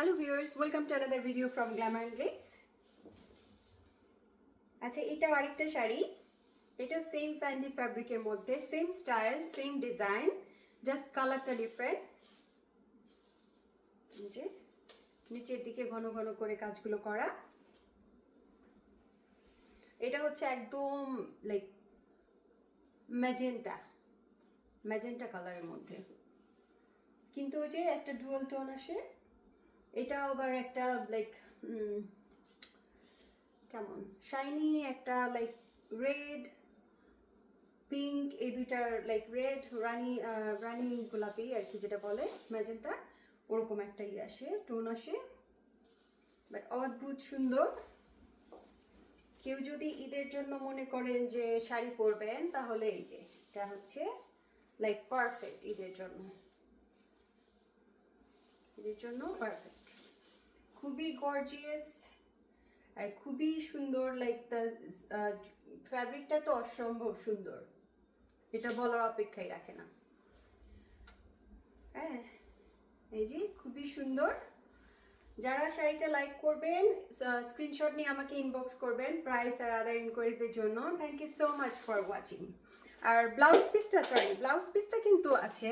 Hello viewers, welcome to another video from Glamour and Glitz. আচ্ছা এটা আরেকটা শাড়ি, এটা সেম ফ্যান্ডি ফ্যাব্রিকের মধ্যে, same style, same design, just কালারটা ডিফারেন্ট। যে নিচের দিকে ঘন ঘন করে কাজগুলো করা। এটা হচ্ছে একদম লাইক ম্যাজেন্টা কালারের মধ্যে, কিন্তু ওই যে একটা ডুয়াল টোন আসে, এটা আবার একটা লাইক কেমন শাইনি একটা লাইক রেড পিঙ্ক, এই দুইটার লাইক রেড রানী গোলাপি আর কি যেটা বলে ম্যাজেন্টা, ওরকম একটা আসে টোন আসে, বাট অদ্ভুত সুন্দর। কেউ যদি ঈদের জন্য মনে করেন যে শাড়ি পরবেন, তাহলে এই যে এটা হচ্ছে লাইক পারফেক্ট ঈদের জন্য পারফেক্ট, খুবই গর্জিয়াস আর খুবই সুন্দর। লাইক ফ্যাব্রিকটা তো অসম্ভব সুন্দর, এটা বলার অপেক্ষাই রাখে না। হ্যাঁ, এই যে খুবই সুন্দর। যারা শাড়িটা লাইক করবেন, স্ক্রিনশট নিয়ে আমাকে ইনবক্স করবেন প্রাইস আর আদার ইনকোয়ারিজের জন্য। Thank you so much for watching. আর ব্লাউজ পিসটা কিন্তু আছে